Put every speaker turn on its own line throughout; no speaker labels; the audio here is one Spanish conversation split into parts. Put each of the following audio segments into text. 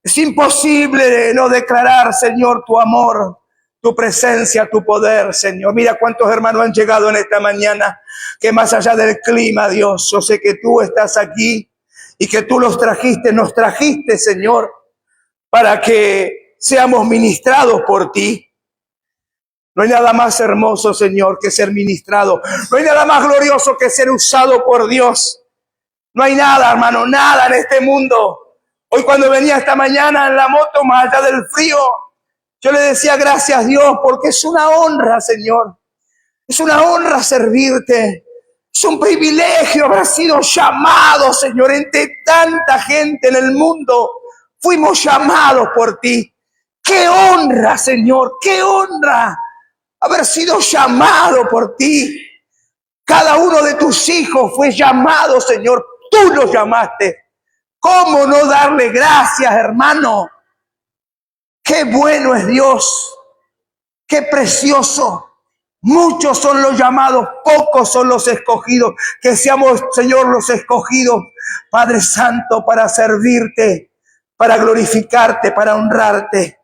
Es imposible no declarar, Señor, tu amor, tu presencia, tu poder, Señor. Mira cuántos hermanos han llegado en esta mañana, que más allá del clima, Dios, yo sé que tú estás aquí y que tú nos trajiste, Señor, para que seamos ministrados por ti. No hay nada más hermoso, Señor, que ser ministrado. No hay nada más glorioso que ser usado por Dios. No hay nada, hermano, nada en este mundo. Hoy cuando venía esta mañana en la moto, más allá del frío, yo le decía gracias, Dios, porque es una honra, Señor. Es una honra servirte. Es un privilegio haber sido llamado, Señor, entre tanta gente en el mundo. Fuimos llamados por ti. ¡Qué honra, Señor! ¡Qué honra haber sido llamado por ti! Cada uno de tus hijos fue llamado, Señor. Tú los llamaste. ¿Cómo no darle gracias, hermano? Qué bueno es Dios. Qué precioso. Muchos son los llamados, pocos son los escogidos. Que seamos, Señor, los escogidos, Padre Santo, para servirte, para glorificarte, para honrarte,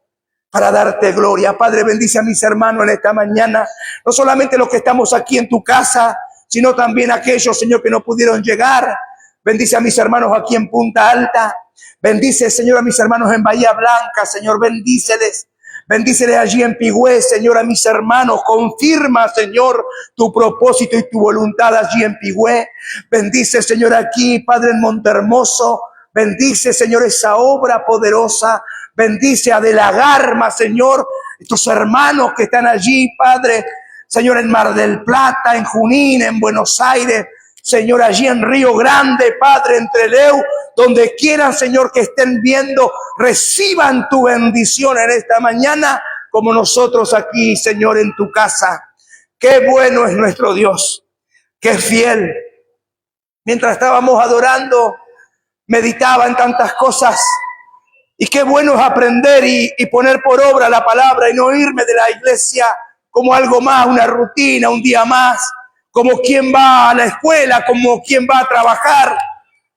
para darte gloria. Padre, bendice a mis hermanos en esta mañana. No solamente los que estamos aquí en tu casa, sino también aquellos, Señor, que no pudieron llegar. Bendice a mis hermanos aquí en Punta Alta. Bendice, Señor, a mis hermanos en Bahía Blanca. Señor, bendíceles. Bendíceles allí en Pigüé, Señor, a mis hermanos. Confirma, Señor, tu propósito y tu voluntad allí en Pigüé. Bendice, Señor, aquí, Padre, en Montehermoso. Bendice, Señor, esa obra poderosa. Bendice a De la Garma, Señor, tus hermanos que están allí, Padre. Señor, en Mar del Plata, en Junín, en Buenos Aires. Señor, allí en Río Grande, Padre, en Trelew, donde quieran, Señor, que estén viendo, reciban tu bendición en esta mañana, como nosotros aquí, Señor, en tu casa. Qué bueno es nuestro Dios, qué fiel. Mientras estábamos adorando, meditaba en tantas cosas, y qué bueno es aprender y poner por obra la palabra y no irme de la iglesia como algo más, una rutina, un día más, como quien va a la escuela, como quien va a trabajar.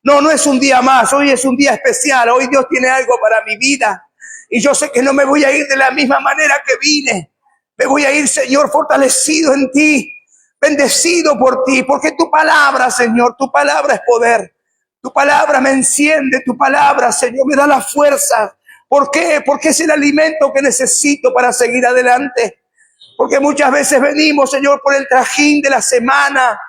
No, no es un día más, hoy es un día especial, hoy Dios tiene algo para mi vida. Y yo sé que no me voy a ir de la misma manera que vine. Me voy a ir, Señor, fortalecido en ti, bendecido por ti, porque tu palabra, Señor, tu palabra es poder. Tu palabra me enciende, tu palabra, Señor, me da la fuerza. ¿Por qué? Porque es el alimento que necesito para seguir adelante. Porque muchas veces venimos, Señor, por el trajín de la semana,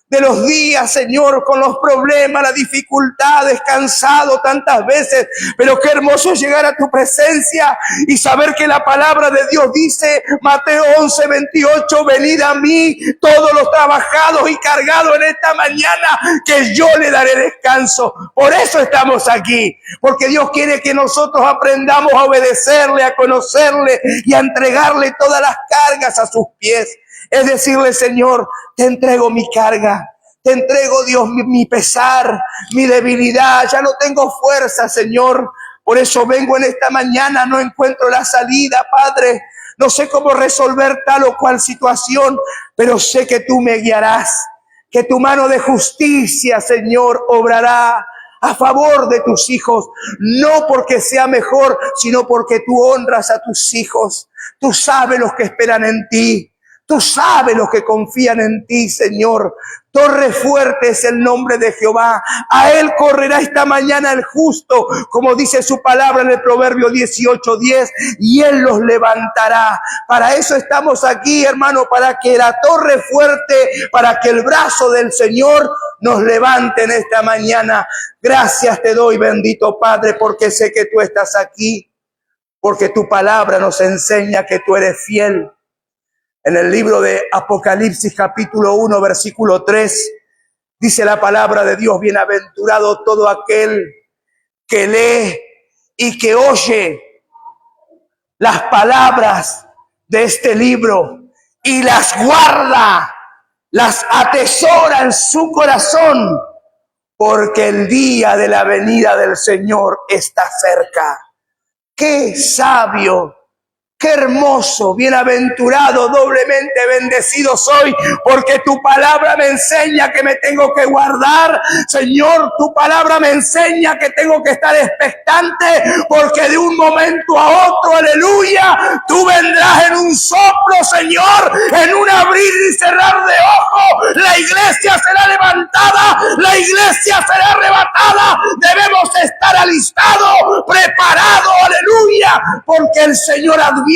de los días, Señor, con los problemas, las dificultades, cansado tantas veces. Pero qué hermoso llegar a tu presencia y saber que la palabra de Dios dice, Mateo 11:28, venid a mí todos los trabajados y cargados en esta mañana, que yo le daré descanso. Por eso estamos aquí, porque Dios quiere que nosotros aprendamos a obedecerle, a conocerle y a entregarle todas las cargas a sus pies. Es decirle, Señor, te entrego mi carga, te entrego, Dios, mi pesar, mi debilidad. Ya no tengo fuerza, Señor. Por eso vengo en esta mañana, no encuentro la salida, Padre. No sé cómo resolver tal o cual situación, pero sé que tú me guiarás, que tu mano de justicia, Señor, obrará a favor de tus hijos, no porque sea mejor, sino porque tú honras a tus hijos. Tú sabes los que esperan en ti. Tú sabes los que confían en ti, Señor. Torre fuerte es el nombre de Jehová. A él correrá esta mañana el justo, como dice su palabra en el Proverbio 18:10, y él los levantará. Para eso estamos aquí, hermano, para que la torre fuerte, para que el brazo del Señor nos levante en esta mañana. Gracias te doy, bendito Padre, porque sé que tú estás aquí, porque tu palabra nos enseña que tú eres fiel. En el libro de Apocalipsis capítulo 1 versículo 3 dice la palabra de Dios: bienaventurado todo aquel que lee y que oye las palabras de este libro y las guarda, las atesora en su corazón, porque el día de la venida del Señor está cerca. Qué sabio, Qué hermoso, bienaventurado, doblemente bendecido soy, porque tu palabra me enseña que me tengo que guardar. Señor, tu palabra me enseña que tengo que estar expectante, porque de un momento a otro, aleluya, tú vendrás en un soplo, Señor, en un abrir y cerrar de ojos. La iglesia será levantada, la iglesia será arrebatada. Debemos estar alistados, preparados, aleluya, porque el Señor advierte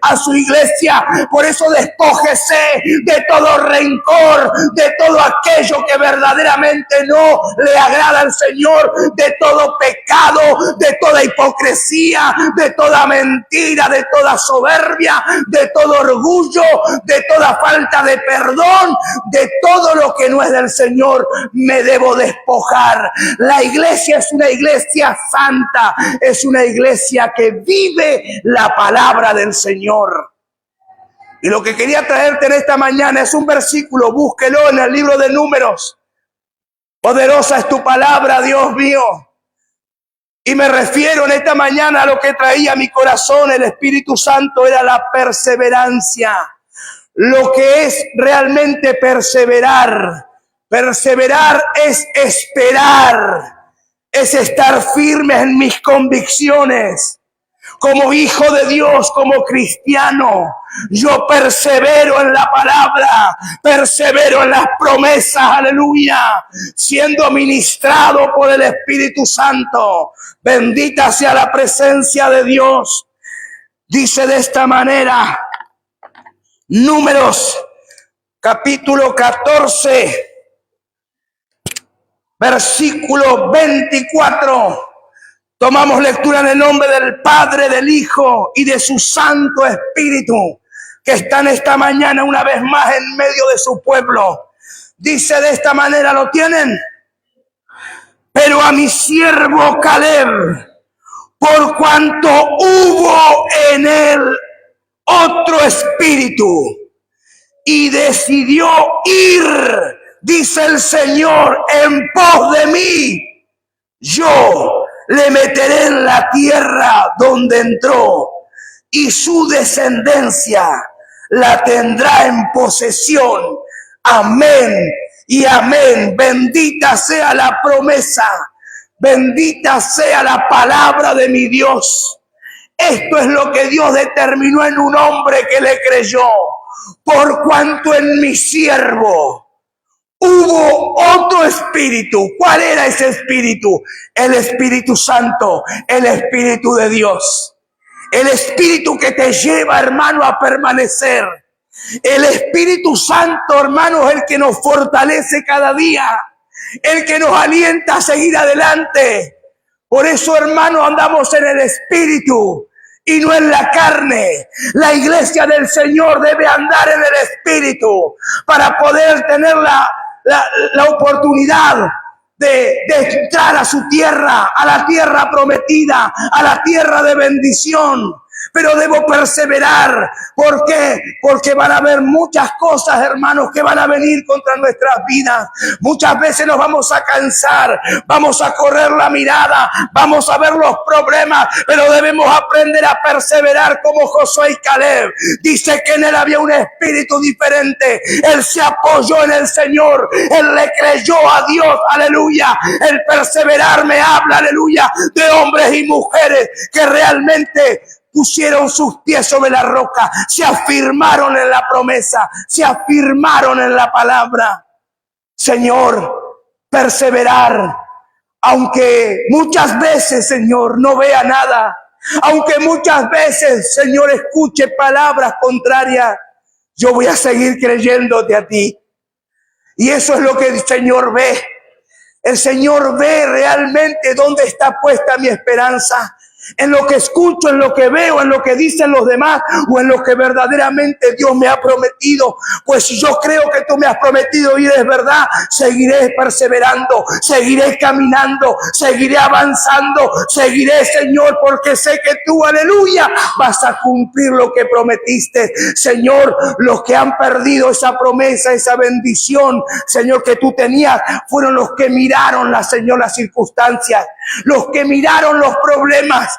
a su iglesia. Por eso despójese de todo rencor, de todo aquello que verdaderamente no le agrada al Señor, de todo pecado, de toda hipocresía, de toda mentira, de toda soberbia, de todo orgullo, de toda falta de perdón, de todo lo que no es del Señor. Me debo despojar. La iglesia es una iglesia santa, es una iglesia que vive la palabra del Señor. Y lo que quería traerte en esta mañana es un versículo, búsquelo en el libro de Números. Poderosa es tu palabra, Dios mío. Y me refiero en esta mañana a lo que traía mi corazón, el Espíritu Santo, era la perseverancia. Lo que es realmente perseverar. Perseverar es esperar, es estar firme en mis convicciones. Como hijo de Dios, como cristiano, yo persevero en la palabra, persevero en las promesas, aleluya, siendo ministrado por el Espíritu Santo. Bendita sea la presencia de Dios. Dice de esta manera, Números, capítulo 14, versículo 24. Tomamos lectura en el nombre del Padre, del Hijo y de su Santo Espíritu, que están esta mañana una vez más en medio de su pueblo. Dice de esta manera, ¿lo tienen? Pero a mi siervo Caleb, por cuanto hubo en él otro espíritu y decidió ir, dice el Señor, en pos de mí, yo le meteré en la tierra donde entró y su descendencia la tendrá en posesión. Amén y amén. Bendita sea la promesa. Bendita sea la palabra de mi Dios. Esto es lo que Dios determinó en un hombre que le creyó. Por cuanto en mi siervo hubo otro espíritu. ¿Cuál era ese espíritu? El Espíritu Santo, el Espíritu de Dios. El Espíritu que te lleva, hermano, a permanecer. El Espíritu Santo, hermano, es el que nos fortalece cada día. El que nos alienta a seguir adelante. Por eso, hermano, andamos en el Espíritu y no en la carne. La iglesia del Señor debe andar en el Espíritu para poder tener la oportunidad de entrar a su tierra, a la tierra prometida, a la tierra de bendición. Pero debo perseverar. ¿Por qué? Porque van a haber muchas cosas, hermanos, que van a venir contra nuestras vidas. Muchas veces nos vamos a cansar, vamos a correr la mirada, vamos a ver los problemas, pero debemos aprender a perseverar como Josué y Caleb. Dice que en él había un espíritu diferente. Él se apoyó en el Señor, él le creyó a Dios, aleluya. El perseverar me habla, aleluya, de hombres y mujeres que realmente pusieron sus pies sobre la roca, se afirmaron en la promesa, se afirmaron en la palabra. Señor, perseverar, aunque muchas veces, Señor, no vea nada, aunque muchas veces, Señor, escuche palabras contrarias, yo voy a seguir creyéndote a ti. Y eso es lo que el Señor ve. El Señor ve realmente dónde está puesta mi esperanza. En lo que escucho, en lo que veo, en lo que dicen los demás o en lo que verdaderamente Dios me ha prometido. Pues si yo creo que tú me has prometido y es verdad, seguiré perseverando, seguiré caminando, seguiré avanzando, seguiré, Señor, porque sé que tú, aleluya, vas a cumplir lo que prometiste. Señor, los que han perdido esa promesa, esa bendición, Señor, que tú tenías, fueron los que miraron, Señor, las circunstancias, los que miraron los problemas,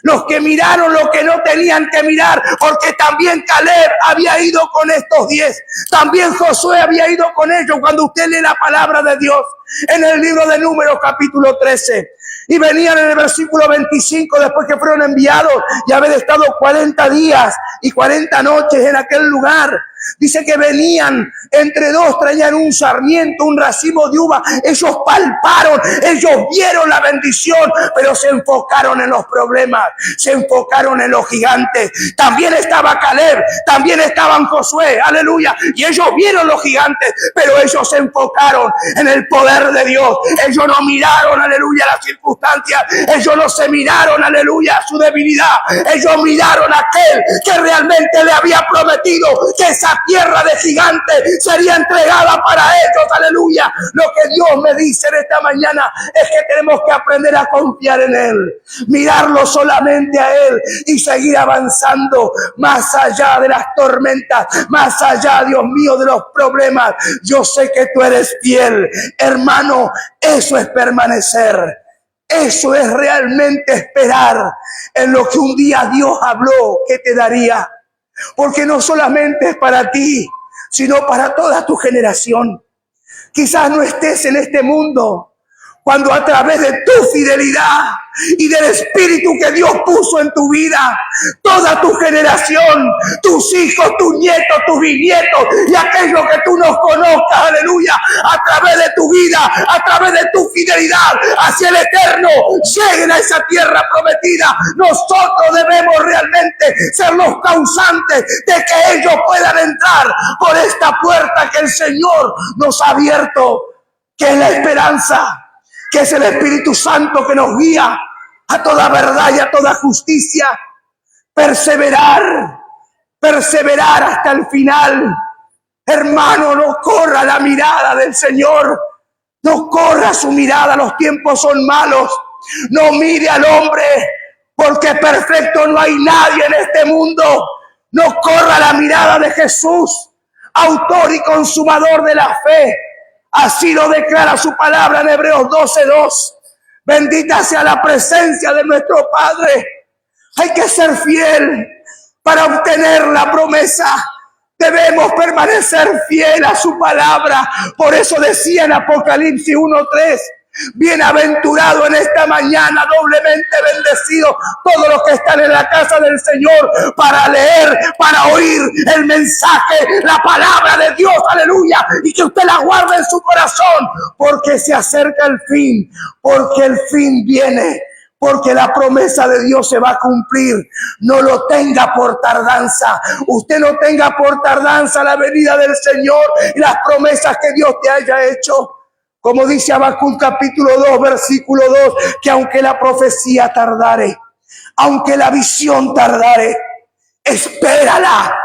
los que miraron lo que no tenían que mirar, porque también Caleb había ido con estos 10, también Josué había ido con ellos. Cuando usted lee la palabra de Dios en el libro de Números capítulo 13, y venían en el versículo 25, después que fueron enviados y haber estado 40 días y 40 noches en aquel lugar, dice que venían entre dos, traían un sarmiento, un racimo de uva. Ellos palparon, ellos vieron la bendición, pero se enfocaron en los problemas, se enfocaron en los gigantes. También estaba Caleb, también estaban Josué, aleluya, y ellos vieron los gigantes, pero ellos se enfocaron en el poder de Dios. Ellos no miraron, aleluya, las circunstancias, ellos no se miraron, aleluya, su debilidad. Ellos miraron a aquel que realmente le había prometido que esa tierra de gigantes sería entregada para ellos, aleluya. Lo que Dios me dice en esta mañana es que tenemos que aprender a confiar en Él, mirarlo solamente a Él y seguir avanzando más allá de las tormentas, más allá, Dios mío, de los problemas. Yo sé que tú eres fiel, hermano. Eso es permanecer. Eso es realmente esperar en lo que un día Dios habló que te daría. Porque no solamente es para ti, sino para toda tu generación. Quizás no estés en este mundo cuando a través de tu fidelidad y del espíritu que Dios puso en tu vida, toda tu generación, tus hijos, tus nietos, tus bisnietos y aquellos que tú no conozcas, aleluya, a través de tu vida, a través de tu fidelidad hacia el eterno, lleguen a esa tierra prometida. Nosotros debemos realmente ser los causantes de que ellos puedan entrar por esta puerta que el Señor nos ha abierto, que es la esperanza, que es el Espíritu Santo que nos guía a toda verdad y a toda justicia. Perseverar hasta el final. Hermano, no corra la mirada del Señor, no corra su mirada, los tiempos son malos. No mire al hombre, porque perfecto no hay nadie en este mundo. No corra la mirada de Jesús, autor y consumador de la fe. Así lo declara su palabra en Hebreos 12:2. Bendita sea la presencia de nuestro Padre. Hay que ser fiel para obtener la promesa. Debemos permanecer fiel a su palabra. Por eso decía en Apocalipsis 1:3, bienaventurado en esta mañana, doblemente bendecido todos los que están en la casa del Señor para leer, para oír el mensaje, la palabra de Dios, aleluya, y que usted la guarde en su corazón, porque se acerca el fin, porque el fin viene, porque la promesa de Dios se va a cumplir. No lo tenga por tardanza. Usted no tenga por tardanza la venida del Señor y las promesas que Dios te haya hecho. Como dice Habacuc capítulo 2, versículo 2, que aunque la profecía tardare, aunque la visión tardare, espérala,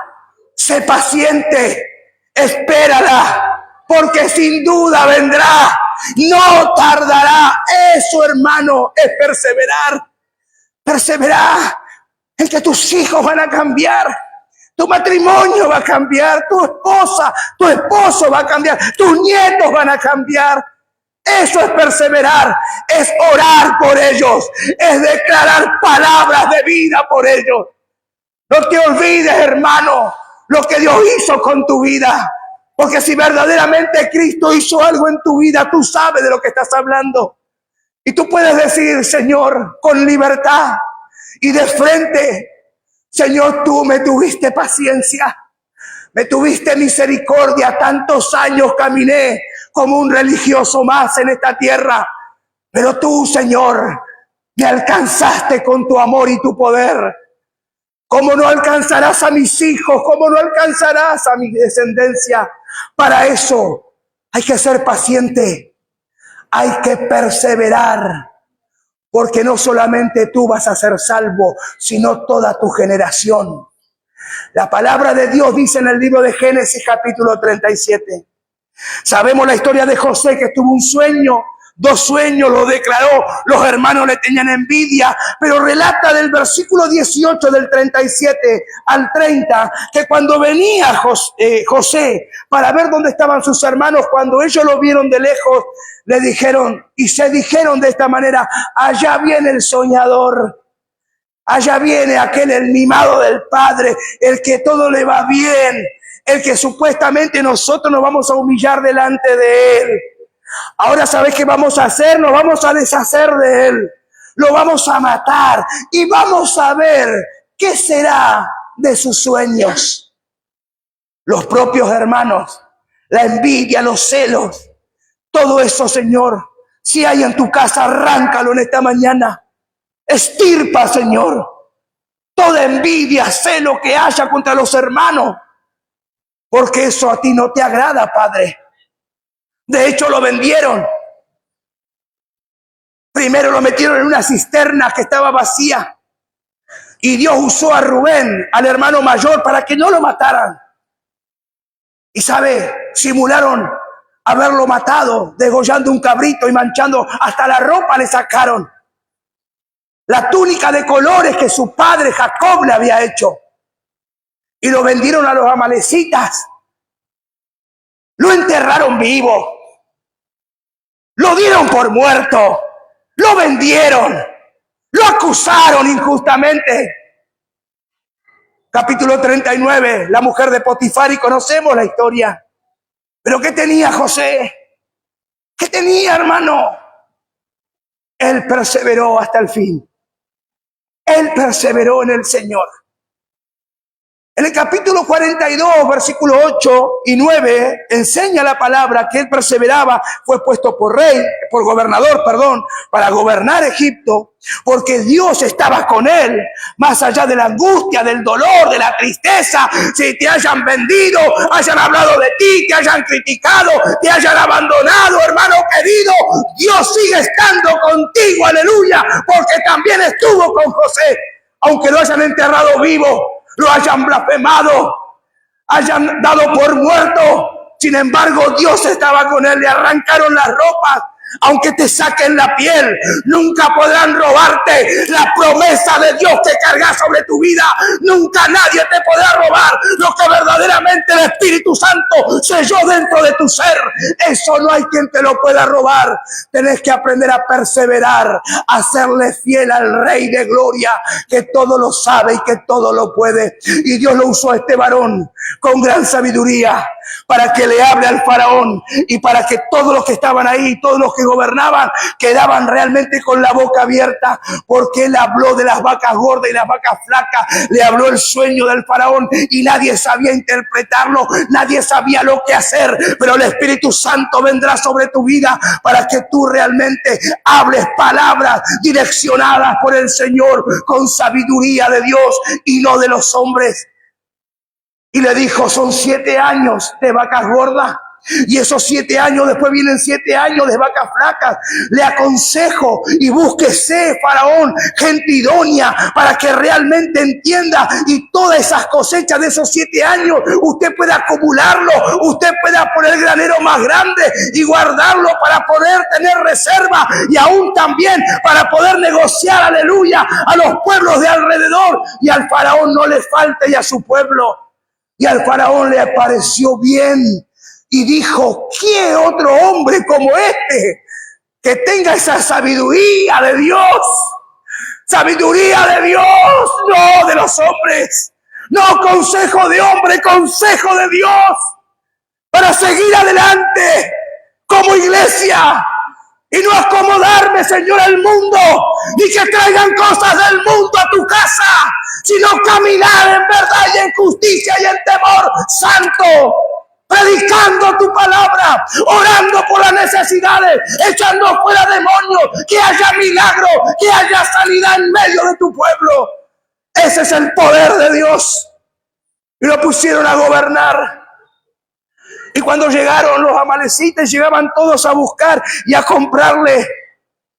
sé paciente, espérala, porque sin duda vendrá, no tardará. Eso, hermano, es perseverar. Perseverar en que tus hijos van a cambiar. Tu matrimonio va a cambiar, tu esposa, tu esposo va a cambiar, tus nietos van a cambiar. Eso es perseverar, es orar por ellos, es declarar palabras de vida por ellos. No te olvides, hermano, lo que Dios hizo con tu vida. Porque si verdaderamente Cristo hizo algo en tu vida, tú sabes de lo que estás hablando. Y tú puedes decir, Señor, con libertad y de frente, Señor, tú me tuviste paciencia, me tuviste misericordia. Tantos años caminé como un religioso más en esta tierra, pero tú, Señor, me alcanzaste con tu amor y tu poder. ¿Cómo no alcanzarás a mis hijos? ¿Cómo no alcanzarás a mi descendencia? Para eso hay que ser paciente, hay que perseverar. Porque no solamente tú vas a ser salvo, sino toda tu generación. La palabra de Dios dice en el libro de Génesis capítulo 37. Sabemos la historia de José, que tuvo un sueño, 2 sueños, lo declaró, los hermanos le tenían envidia, pero relata del versículo 18 del 37 al 30, que cuando venía José para ver dónde estaban sus hermanos, cuando ellos lo vieron de lejos, le dijeron, y se dijeron de esta manera, allá viene el soñador, Allá viene aquel el mimado del Padre, el que todo le va bien, el que supuestamente nosotros nos vamos a humillar delante de Él. Ahora, ¿sabes qué vamos a hacer? Nos vamos a deshacer de Él. Lo vamos a matar y vamos a ver qué será de sus sueños. Los propios hermanos, la envidia, los celos, todo eso, Señor, si hay en tu casa, arráncalo en esta mañana. Estirpa, Señor, toda envidia, celo que haya contra los hermanos, porque eso a ti no te agrada, Padre. De hecho, lo vendieron. Primero lo metieron en una cisterna que estaba vacía. Y Dios usó a Rubén, al hermano mayor, para que no lo mataran. Y sabe, simularon haberlo matado, degollando un cabrito y manchando, hasta la ropa le sacaron. La túnica de colores que su padre Jacob le había hecho. Y lo vendieron a los amalecitas. Lo enterraron vivo. Lo dieron por muerto. Lo vendieron. Lo acusaron injustamente. Capítulo 39, la mujer de Potifar, y conocemos la historia. Pero ¿qué tenía José? ¿Qué tenía, hermano? Él perseveró hasta el fin. Él perseveró en el Señor. En el capítulo 42, versículos 8 y 9, enseña la palabra que él perseveraba, fue puesto por gobernador, para gobernar Egipto, porque Dios estaba con él, más allá de la angustia, del dolor, de la tristeza. Si te hayan vendido, hayan hablado de ti, te hayan criticado, te hayan abandonado, hermano querido, Dios sigue estando contigo, aleluya, porque también estuvo con José, aunque lo hayan enterrado vivo, lo hayan blasfemado, hayan dado por muerto. Sin embargo, Dios estaba con él. Le arrancaron las ropas. Aunque te saquen la piel, nunca podrán robarte la promesa de Dios que cargas sobre tu vida. Nunca nadie te podrá robar lo que verdaderamente el Espíritu Santo selló dentro de tu ser. Eso no hay quien te lo pueda robar. Tenés que aprender a perseverar, a serle fiel al Rey de Gloria, que todo lo sabe y que todo lo puede. Y Dios lo usó a este varón con gran sabiduría para que le hable al faraón y para que todos los que estaban ahí, todos los que gobernaban, quedaban realmente con la boca abierta, porque él habló de las vacas gordas y las vacas flacas, le habló el sueño del faraón y nadie sabía interpretarlo, nadie sabía lo que hacer, pero el Espíritu Santo vendrá sobre tu vida para que tú realmente hables palabras direccionadas por el Señor con sabiduría de Dios y no de los hombres. Y le dijo, son 7 años de vacas gordas. Y esos 7 años, después vienen 7 años de vacas flacas. Le aconsejo y búsquese, faraón, gente idónea para que realmente entienda y todas esas cosechas de esos 7 años usted puede acumularlo, usted puede poner el granero más grande y guardarlo para poder tener reserva y aún también para poder negociar, aleluya, a los pueblos de alrededor, y al faraón no le falte y a su pueblo. Y al faraón le pareció bien y dijo, ¿qué otro hombre como este que tenga esa sabiduría de Dios? Sabiduría de Dios, no de los hombres. No consejo de hombre, consejo de Dios. Para seguir adelante como iglesia. Y no acomodarme, Señor, al mundo, ni que traigan cosas del mundo a tu casa, sino caminar en verdad y en justicia y en temor santo, predicando tu palabra, orando por las necesidades, echando fuera demonios, que haya milagro, que haya sanidad en medio de tu pueblo. Ese es el poder de Dios. Y lo pusieron a gobernar. Y cuando llegaron los amalecitas, llegaban todos a buscar y a comprarle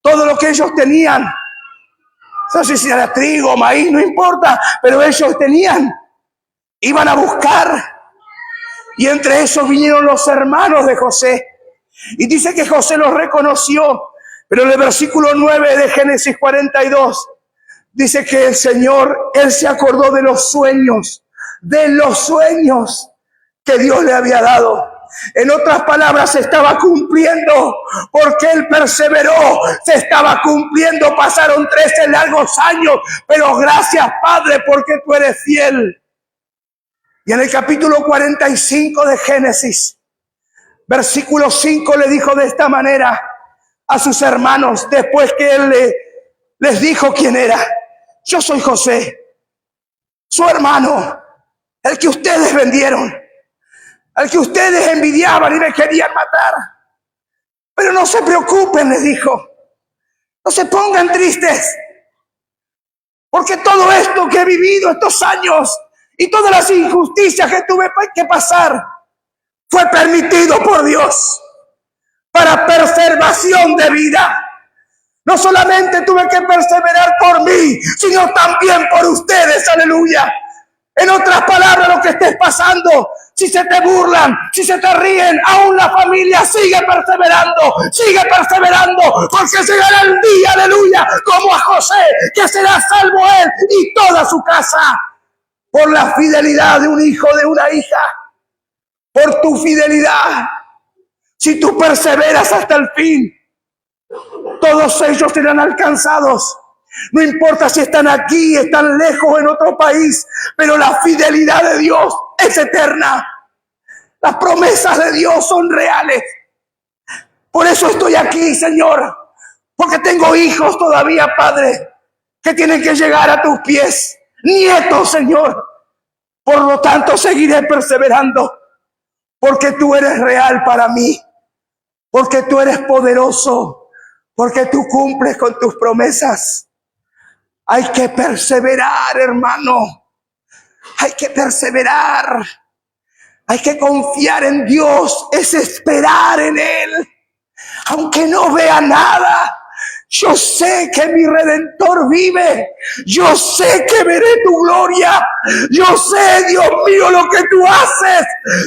todo lo que ellos tenían. No sé si era trigo, maíz, no importa, pero ellos tenían. Iban a buscar. Y entre esos vinieron los hermanos de José. Y dice que José los reconoció. Pero en el versículo 9 de Génesis 42, dice que el Señor, Él se acordó de los sueños que Dios le había dado. En otras palabras, se estaba cumpliendo porque él perseveró, se estaba cumpliendo. Pasaron 13 largos años, pero gracias, Padre, porque tú eres fiel. Y en el capítulo 45 de Génesis, versículo 5, le dijo de esta manera a sus hermanos, después que él les dijo quién era: yo soy José, su hermano, el que ustedes vendieron, al que ustedes envidiaban y me querían matar. Pero no se preocupen, les dijo, no se pongan tristes, porque todo esto que he vivido estos años y todas las injusticias que tuve que pasar fue permitido por Dios para preservación de vida. No solamente tuve que perseverar por mí, sino también por ustedes, aleluya. En otras palabras, lo que estés pasando, si se te burlan, si se te ríen, aún la familia sigue perseverando, porque llegará el día, aleluya, como a José, que será salvo él y toda su casa, por la fidelidad de un hijo, de una hija, por tu fidelidad. Si tú perseveras hasta el fin, todos ellos serán alcanzados. No importa si están aquí, están lejos, en otro país, pero la fidelidad de Dios es eterna. Las promesas de Dios son reales. Por eso estoy aquí, Señor, porque tengo hijos todavía, Padre, que tienen que llegar a tus pies, nietos, Señor. Por lo tanto, seguiré perseverando, porque tú eres real para mí, porque tú eres poderoso, porque tú cumples con tus promesas. Hay que perseverar, hermano. Hay que perseverar. Hay que confiar en Dios. Es esperar en Él. Aunque no vea nada, yo sé que mi Redentor vive. Yo sé que veré tu gloria. Yo sé, Dios mío, lo que tú haces.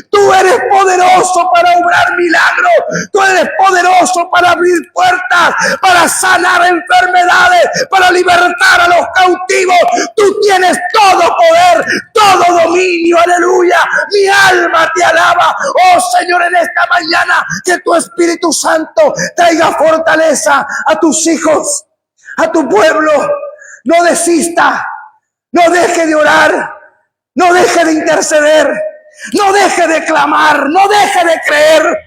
Tú eres poderoso para obrar milagros. Tú eres poderoso para abrir puertas, para sanar enfermedades, para libertar a los cautivos. Tú tienes todo poder, todo dominio. Aleluya. Mi alma te alaba. Oh Señor, en esta mañana, que tu Espíritu Santo traiga fortaleza a tus hijos, a tu pueblo. No desista, no deje de orar, no deje de interceder, no deje de clamar, no deje de creer.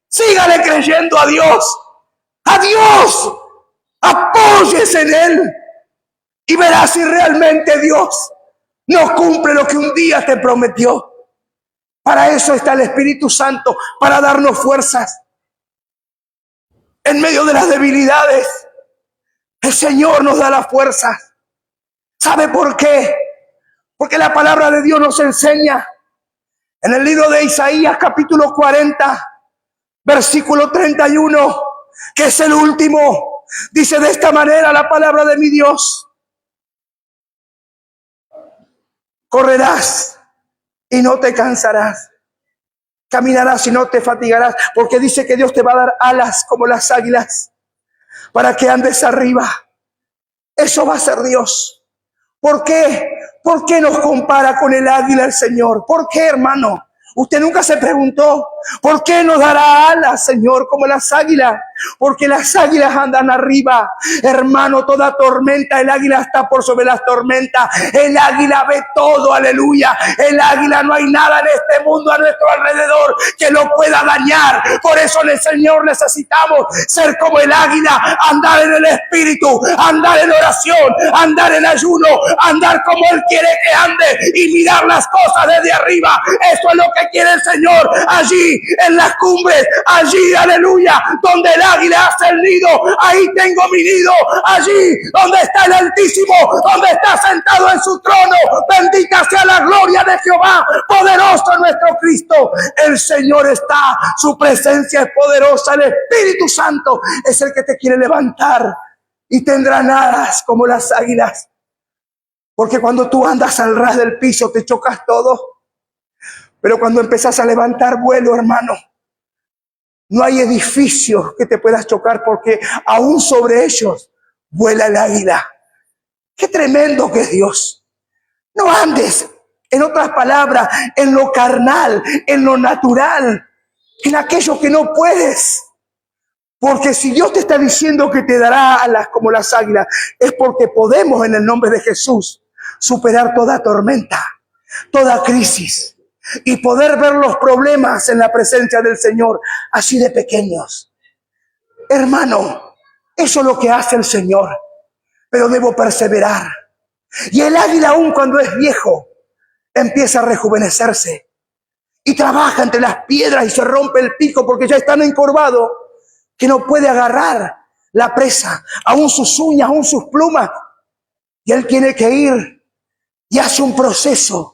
Sígale creyendo a Dios, a Dios. Apóyese en Él y verás si realmente Dios no cumple lo que un día te prometió. Para eso está el Espíritu Santo, para darnos fuerzas en medio de las debilidades. El Señor nos da las fuerzas. ¿Sabe por qué? Porque la palabra de Dios nos enseña en el libro de Isaías, capítulo 40, versículo 31, que es el último. Dice de esta manera la palabra de mi Dios: correrás y no te cansarás, caminarás y no te fatigarás, porque dice que Dios te va a dar alas como las águilas para que andes arriba. Eso va a ser Dios. ¿Por qué? ¿Por qué nos compara con el águila el Señor? ¿Por qué, hermano? Usted nunca se preguntó, ¿por qué nos dará alas, Señor, como las águilas? Porque las águilas andan arriba. Hermano, toda tormenta, el águila está por sobre las tormentas. El águila ve todo, aleluya. El águila, no hay nada en este mundo a nuestro alrededor que lo pueda dañar. Por eso el Señor necesitamos ser como el águila, andar en el Espíritu, andar en oración, andar en ayuno, andar como Él quiere que ande y mirar las cosas desde arriba. Eso es lo que quiere el Señor, allí en las cumbres, allí, aleluya, donde el águila hace el nido. Ahí tengo mi nido, allí donde está el Altísimo, donde está sentado en su trono. Bendita sea la gloria de Jehová, poderoso nuestro Cristo. El Señor está, su presencia es poderosa. El Espíritu Santo es el que te quiere levantar y tendrán alas como las águilas. Porque cuando tú andas al ras del piso te chocas todo. Pero cuando empezás a levantar vuelo, hermano, no hay edificios que te puedas chocar, porque aún sobre ellos vuela el águila. Qué tremendo que es Dios. No andes, en otras palabras, en lo carnal, en lo natural. en aquello que no puedes. Porque si Dios te está diciendo que te dará alas como las águilas, es porque podemos en el nombre de Jesús superar toda tormenta, toda crisis y poder ver los problemas en la presencia del Señor así de pequeños. Hermano, eso es lo que hace el Señor, pero debo perseverar. Y el águila, aun cuando es viejo, empieza a rejuvenecerse y trabaja entre las piedras y se rompe el pico porque ya es tan encorvado que no puede agarrar la presa, aún sus uñas, aún sus plumas. Y él tiene que ir y hace un proceso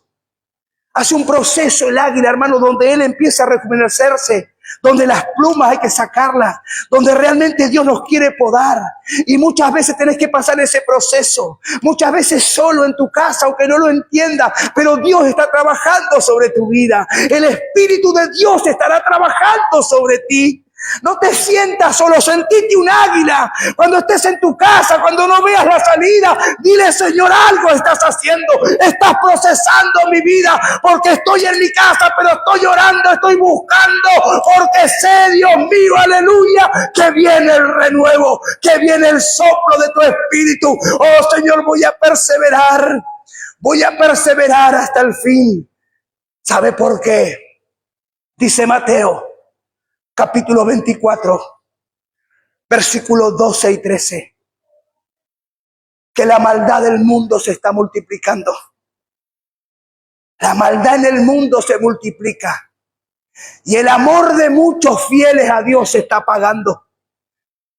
el águila, hermano, donde él empieza a rejuvenecerse, donde las plumas hay que sacarlas, donde realmente Dios nos quiere podar. Y muchas veces tenés que pasar ese proceso, muchas veces solo en tu casa, aunque no lo entiendas, pero Dios está trabajando sobre tu vida. El Espíritu de Dios estará trabajando sobre ti. No te sientas solo, sentite un águila. Cuando estés en tu casa, cuando no veas la salida, dile: Señor, algo estás haciendo, estás procesando mi vida, porque estoy en mi casa, pero estoy orando, estoy buscando, porque sé, Dios mío, aleluya, que viene el renuevo, que viene el soplo de tu Espíritu. Oh Señor, voy a perseverar hasta el fin. ¿Sabe por qué? Dice Mateo capítulo 24, versículos 12 y 13, que la maldad del mundo se está multiplicando. La maldad en el mundo se multiplica y el amor de muchos fieles a Dios se está apagando.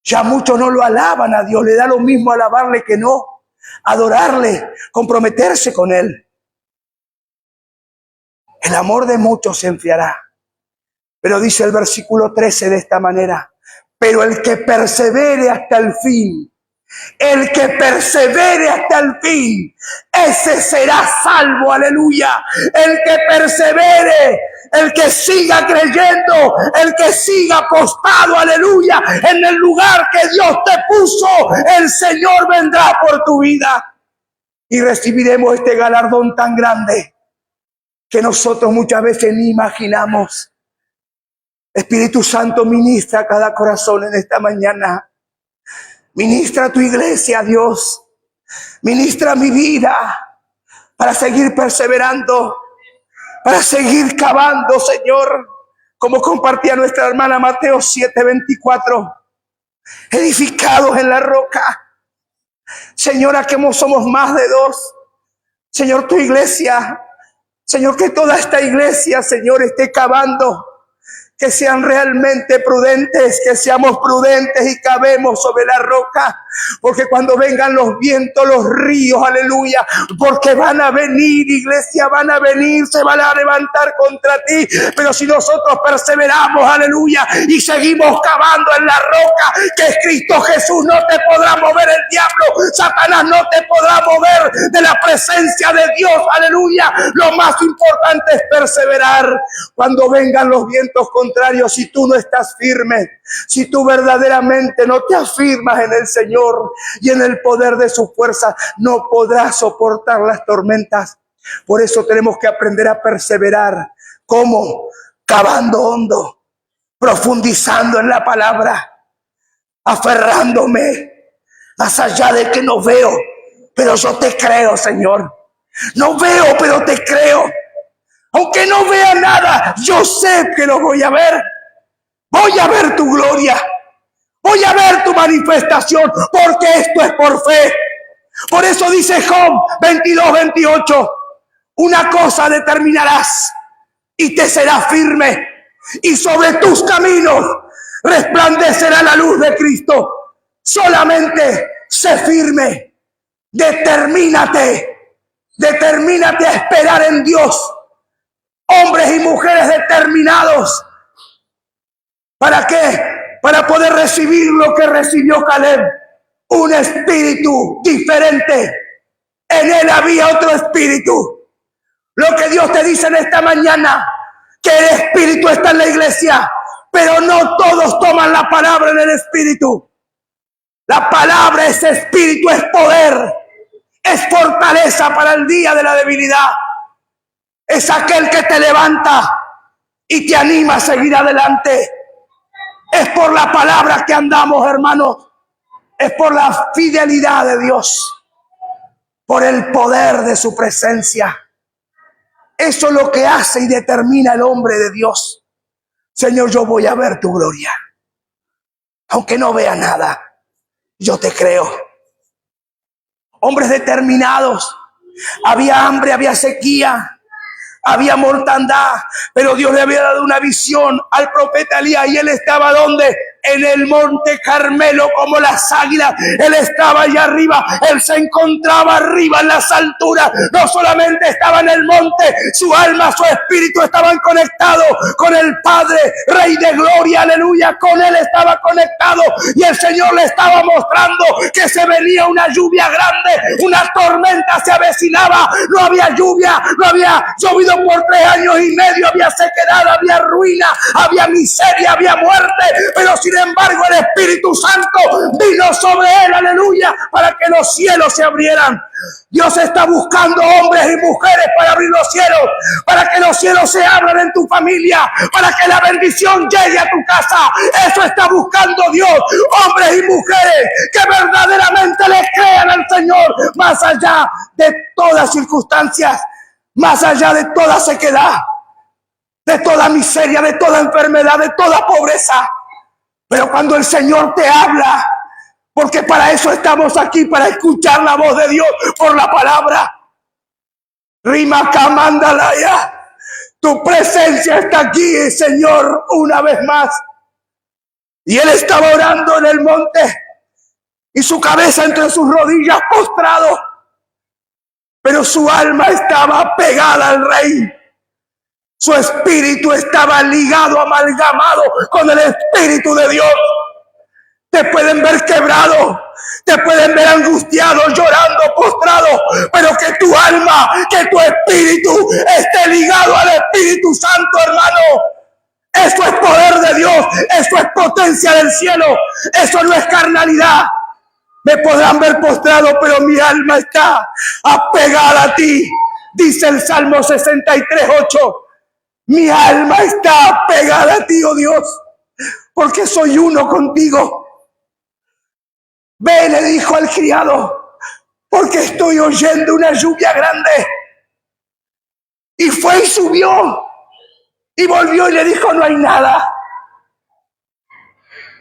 Ya muchos no lo alaban a Dios, le da lo mismo alabarle que no adorarle, comprometerse con Él. El amor de muchos se enfriará. Pero dice el versículo 13 de esta manera: pero el que persevere hasta el fin, ese será salvo, aleluya. El que persevere, el que siga creyendo, el que siga apostado, aleluya, en el lugar que Dios te puso, el Señor vendrá por tu vida y recibiremos este galardón tan grande que nosotros muchas veces ni imaginamos. Espíritu Santo, ministra cada corazón en esta mañana. Ministra a tu iglesia, Dios. Ministra mi vida para seguir perseverando, para seguir cavando, Señor. Como compartía nuestra hermana Mateo 7:24. Edificados en la roca. Señora, que somos más de dos. Señor, tu iglesia. Señor, que toda esta iglesia, Señor, esté cavando. Que sean realmente prudentes, que seamos prudentes y cavemos sobre la roca. Porque cuando vengan los vientos, los ríos, aleluya, porque van a venir, iglesia, van a venir, se van a levantar contra ti. Pero si nosotros perseveramos, aleluya, y seguimos cavando en la roca, que es Cristo Jesús, no te podrá mover el diablo, Satanás no te podrá mover de la presencia de Dios, aleluya. Lo más importante es perseverar. Cuando vengan los vientos contrarios, si tú no estás firme, si tú verdaderamente no te afirmas en el Señor y en el poder de su fuerza, no podrás soportar las tormentas. Por eso tenemos que aprender a perseverar. ¿Cómo? Cavando hondo, profundizando en la palabra, aferrándome, más allá de que no veo, pero yo te creo, Señor. No veo, pero te creo. Aunque no vea nada, yo sé que lo voy a ver. Voy a ver tu gloria. Voy a ver tu manifestación, porque esto es por fe. Por eso dice Job 22:28, una cosa determinarás y te será firme, y sobre tus caminos resplandecerá la luz de Cristo. Solamente sé firme, determínate a esperar en Dios. Hombres y mujeres determinados. ¿Para qué? Para poder recibir lo que recibió Caleb, un espíritu diferente. En él había otro espíritu. Lo que Dios te dice en esta mañana, que el espíritu está en la iglesia, pero no todos toman la palabra en el espíritu. La palabra es espíritu, es poder, es fortaleza para el día de la debilidad. Es aquel que te levanta, y te anima a seguir adelante. Es por la palabra que andamos, hermanos. Es por la fidelidad de Dios, por el poder de su presencia. Eso es lo que hace y determina el hombre de Dios. Señor, yo voy a ver tu gloria. Aunque no vea nada, yo te creo. Hombres determinados. Había hambre, había sequía, había mortandad, pero Dios le había dado una visión al profeta Elías y él estaba ¿dónde? En el monte Carmelo como las águilas. Él estaba allá arriba, él se encontraba arriba en las alturas. No solamente estaba en el monte, su alma, su espíritu estaban conectados con el Padre, Rey de gloria, aleluya. Con él estaba conectado y el Señor le estaba mostrando que se venía una lluvia grande, una tormenta se avecinaba. No había lluvia, no había llovido por 3 años y medio, había sequedad, había ruina, había miseria, había muerte, pero sin embargo el Espíritu Santo vino sobre él, aleluya, para que los cielos se abrieran. Dios está buscando hombres y mujeres para abrir los cielos, para que los cielos se abran en tu familia, para que la bendición llegue a tu casa. Eso está buscando Dios, hombres y mujeres que verdaderamente le crean al Señor, más allá de todas circunstancias, más allá de toda sequedad, de toda miseria, de toda enfermedad, de toda pobreza. Pero cuando el Señor te habla, porque para eso estamos aquí, para escuchar la voz de Dios por la palabra. Rima Kamandalaya, tu presencia está aquí, Señor, una vez más. Y él estaba orando en el monte y su cabeza entre sus rodillas postrado, pero su alma estaba pegada al Rey. Su espíritu estaba ligado, amalgamado con el Espíritu de Dios. Te pueden ver quebrado, te pueden ver angustiado, llorando, postrado, pero que tu alma, que tu espíritu esté ligado al Espíritu Santo, hermano. Eso es poder de Dios, eso es potencia del cielo, eso no es carnalidad. Me podrán ver postrado, pero mi alma está apegada a ti. Dice el Salmo 63:8. Mi alma está pegada a ti, oh Dios, porque soy uno contigo. Ve, le dijo al criado, porque estoy oyendo una lluvia grande. Y fue y subió y volvió y le dijo, no hay nada.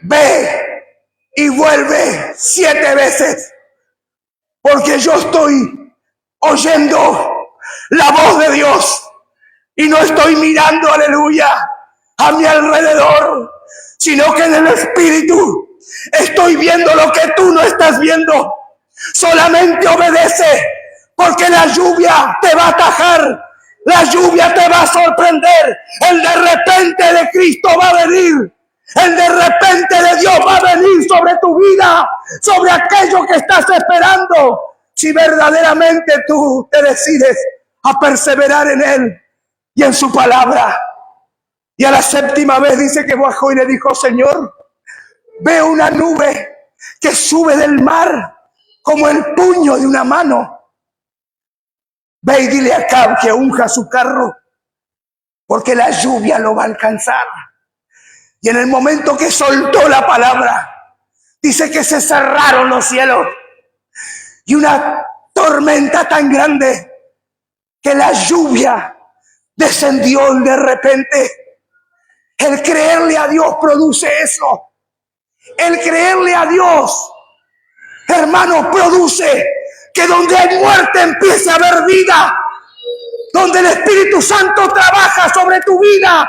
Ve y vuelve 7 veces, porque yo estoy oyendo la voz de Dios. Y no estoy mirando, aleluya, a mi alrededor, sino que en el Espíritu estoy viendo lo que tú no estás viendo. Solamente obedece, porque la lluvia te va a atajar, la lluvia te va a sorprender. El de repente de Cristo va a venir, el de repente de Dios va a venir sobre tu vida, sobre aquello que estás esperando, si verdaderamente tú te decides a perseverar en Él y en su palabra. Y a la 7ª vez dice que bajó y le dijo, Señor, veo una nube que sube del mar como el puño de una mano. Ve y dile a Acab que unja su carro, porque la lluvia lo va a alcanzar. Y en el momento que soltó la palabra, dice que se cerraron los cielos y una tormenta tan grande que la lluvia descendió de repente. El creerle a Dios produce eso. El creerle a Dios, hermano, produce que donde hay muerte empiece a haber vida. Donde el Espíritu Santo trabaja sobre tu vida,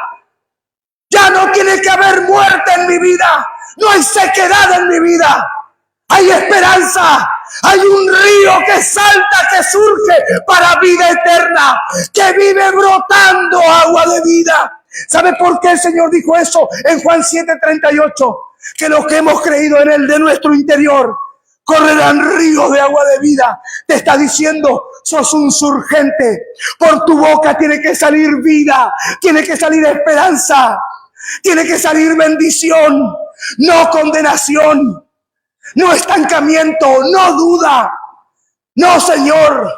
ya no tiene que haber muerte en mi vida. No hay sequedad en mi vida. Hay esperanza. Hay un río que salta, que surge para vida eterna, que vive brotando agua de vida. ¿Sabe por qué el Señor dijo eso en Juan 7:38? Que los que hemos creído en Él, de nuestro interior correrán ríos de agua de vida. Te está diciendo, sos un surgente. Por tu boca tiene que salir vida, tiene que salir esperanza, tiene que salir bendición, no condenación. No estancamiento, no duda. No, Señor,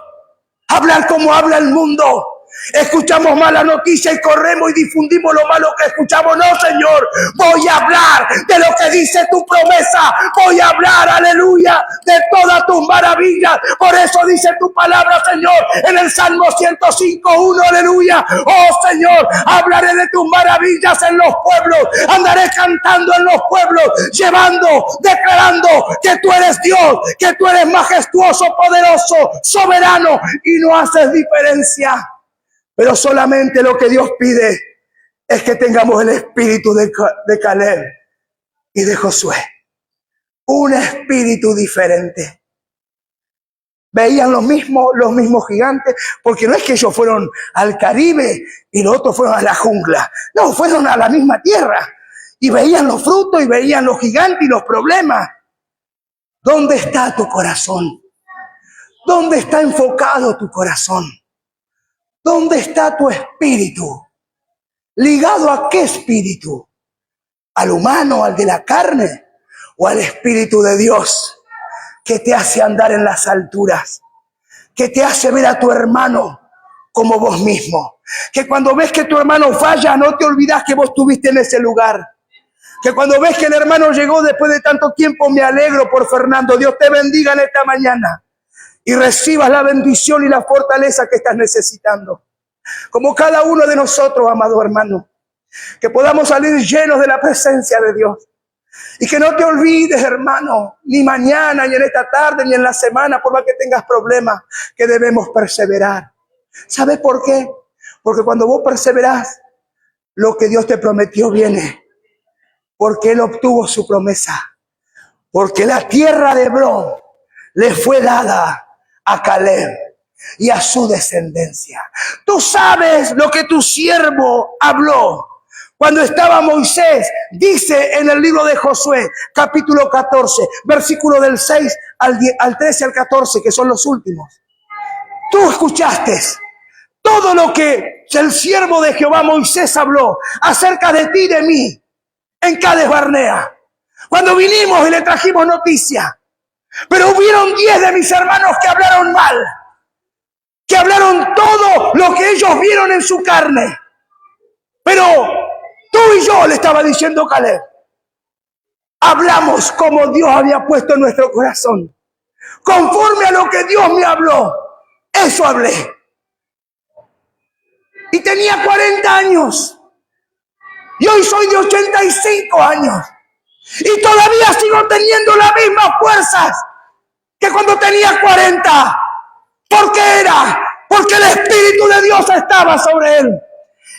hablar como habla el mundo. Escuchamos mala noticia y corremos y difundimos lo malo que escuchamos. No, Señor, voy a hablar de lo que dice tu promesa. Voy a hablar, aleluya, de todas tus maravillas. Por eso dice tu palabra, Señor, en el Salmo 105:1, aleluya. Oh, Señor, hablaré de tus maravillas en los pueblos. Andaré cantando en los pueblos, declarando que tú eres Dios, que tú eres majestuoso, poderoso, soberano y no haces diferencia. Pero solamente lo que Dios pide es que tengamos el espíritu de Caleb y de Josué. Un espíritu diferente. Veían los mismos gigantes, porque no es que ellos fueron al Caribe y los otros fueron a la jungla. No, fueron a la misma tierra. Y veían los frutos y veían los gigantes y los problemas. ¿Dónde está tu corazón? ¿Dónde está enfocado tu corazón? ¿Dónde está tu espíritu? ¿Ligado a qué espíritu? ¿Al humano, al de la carne? ¿O al espíritu de Dios que te hace andar en las alturas? Que te hace ver a tu hermano como vos mismo. Que cuando ves que tu hermano falla, no te olvidas que vos estuviste en ese lugar. Que cuando ves que el hermano llegó después de tanto tiempo, me alegro por Fernando. Dios te bendiga en esta mañana. Y recibas la bendición y la fortaleza que estás necesitando. Como cada uno de nosotros, amado hermano. Que podamos salir llenos de la presencia de Dios. Y que no te olvides, hermano, ni mañana, ni en esta tarde, ni en la semana, por más que tengas problemas, que debemos perseverar. ¿Sabes por qué? Porque cuando vos perseverás, lo que Dios te prometió viene. Porque Él obtuvo su promesa. Porque la tierra de Hebrón le fue dada a Caleb y a su descendencia. Tú sabes lo que tu siervo habló. Cuando estaba Moisés, dice en el libro de Josué, capítulo 14, versículo del 6 al 13 al 14, que son los últimos. Tú escuchaste todo lo que el siervo de Jehová Moisés habló acerca de ti y de mí en Cades Barnea. Cuando vinimos y le trajimos noticia. Pero hubieron 10 de mis hermanos que hablaron mal. Que hablaron todo lo que ellos vieron en su carne. Pero tú y yo, le estaba diciendo Caleb, hablamos como Dios había puesto en nuestro corazón. Conforme a lo que Dios me habló, eso hablé. Y tenía 40 años. Y hoy soy de 85 años. Y todavía sigo teniendo las mismas fuerzas que cuando tenía 40. ¿Por qué era? Porque el Espíritu de Dios estaba sobre él.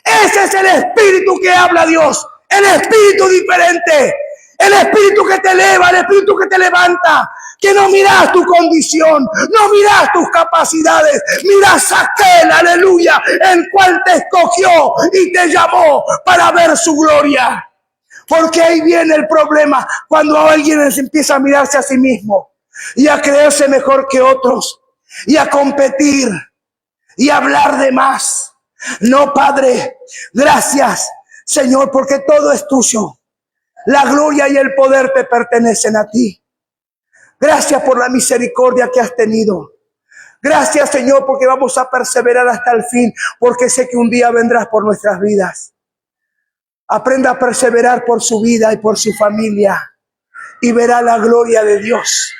Ese es el Espíritu que habla Dios. El Espíritu diferente. El Espíritu que te eleva, el Espíritu que te levanta. Que no miras tu condición, no miras tus capacidades. Miras a aquel, aleluya, el cual te escogió y te llamó para ver su gloria. Porque ahí viene el problema, cuando alguien empieza a mirarse a sí mismo y a creerse mejor que otros y a competir y a hablar de más. No, Padre, gracias, Señor, porque todo es tuyo. La gloria y el poder te pertenecen a ti. Gracias por la misericordia que has tenido. Gracias, Señor, porque vamos a perseverar hasta el fin, porque sé que un día vendrás por nuestras vidas. Aprenda a perseverar por su vida y por su familia y verá la gloria de Dios.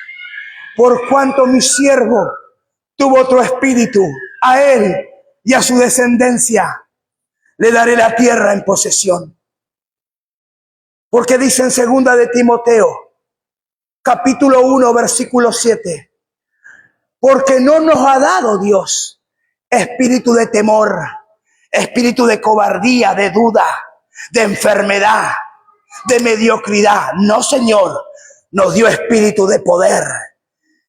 Por cuanto mi siervo tuvo otro espíritu, a él y a su descendencia le daré la tierra en posesión. Porque dice en 2 de Timoteo, capítulo 1, versículo 7, porque no nos ha dado Dios espíritu de temor, espíritu de cobardía, de duda, de enfermedad, de mediocridad. No, Señor, nos dio espíritu de poder.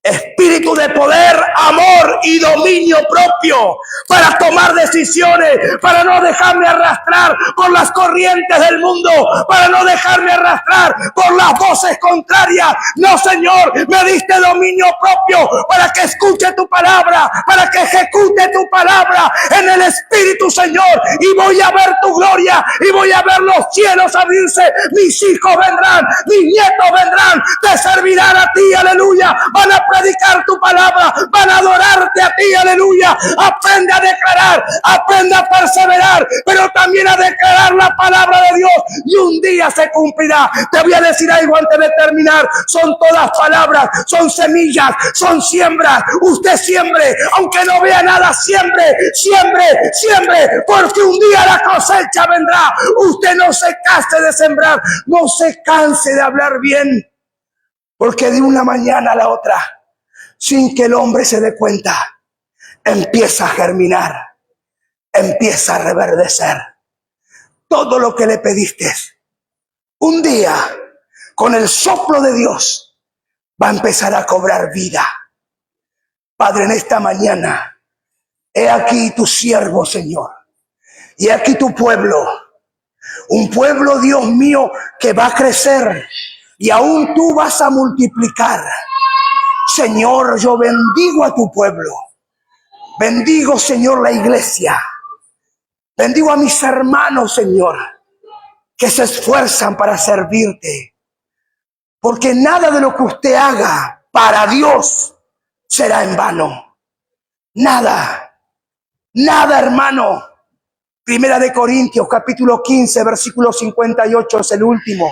Espíritu de poder, amor y dominio propio para tomar decisiones, para no dejarme arrastrar por las corrientes del mundo, para no dejarme arrastrar por las voces contrarias. No, Señor, me diste dominio propio para que escuche tu palabra, para que ejecute tu palabra en el Espíritu, Señor, y voy a ver tu gloria y voy a ver los cielos abrirse. Mis hijos vendrán, mis nietos vendrán, te servirán a ti, aleluya, van a predicar tu palabra, van a adorarte a ti, aleluya. Aprende a declarar, aprende a perseverar, pero también a declarar la palabra de Dios y un día se cumplirá. Te voy a decir algo antes de terminar. Son todas palabras, son semillas, son siembras. Usted siembre, aunque no vea nada, siembre, siembre, siembre, porque un día la cosecha vendrá. Usted no se canse de sembrar, no se canse de hablar bien, porque de una mañana a la otra, sin que el hombre se dé cuenta, empieza a germinar, empieza a reverdecer. Todo lo que le pediste, un día, con el soplo de Dios, va a empezar a cobrar vida. Padre, en esta mañana, he aquí tu siervo, Señor, y he aquí tu pueblo. Un pueblo, Dios mío, que va a crecer y aún tú vas a multiplicar. Señor, yo bendigo a tu pueblo. Bendigo, Señor, la iglesia. Bendigo a mis hermanos, Señor, que se esfuerzan para servirte. Porque nada de lo que usted haga para Dios será en vano. Nada, nada, hermano. Primera de Corintios, capítulo 15, versículo 58, es el último.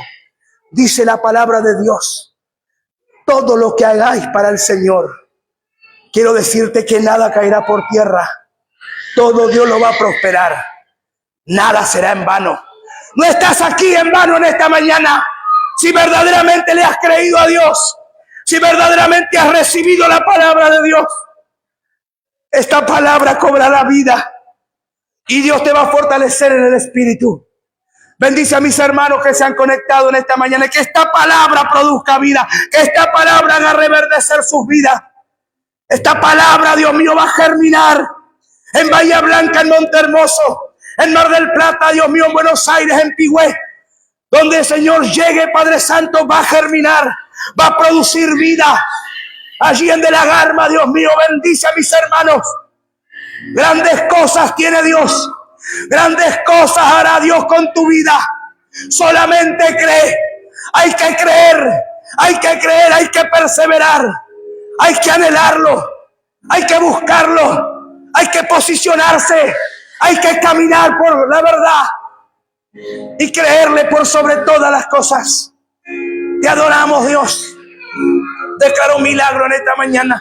Dice la palabra de Dios: todo lo que hagáis para el Señor, quiero decirte que nada caerá por tierra. Todo Dios lo va a prosperar. Nada será en vano. No estás aquí en vano en esta mañana. Si verdaderamente le has creído a Dios, si verdaderamente has recibido la palabra de Dios, esta palabra cobrará vida y Dios te va a fortalecer en el espíritu. Bendice a mis hermanos que se han conectado en esta mañana y que esta palabra produzca vida, que esta palabra haga reverdecer sus vidas. Esta palabra, Dios mío, va a germinar en Bahía Blanca, en Montehermoso, en Mar del Plata, Dios mío, en Buenos Aires, en Pigüé. Donde el Señor llegue, Padre Santo, va a germinar, va a producir vida. Allí en De la Garma, Dios mío, bendice a mis hermanos. Grandes cosas tiene Dios. Grandes cosas hará Dios con tu vida. Solamente cree. Hay que creer. Hay que creer, hay que perseverar. Hay que anhelarlo. Hay que buscarlo. Hay que posicionarse. Hay que caminar por la verdad. Y creerle por sobre todas las cosas. Te adoramos, Dios. Declaro un milagro en esta mañana.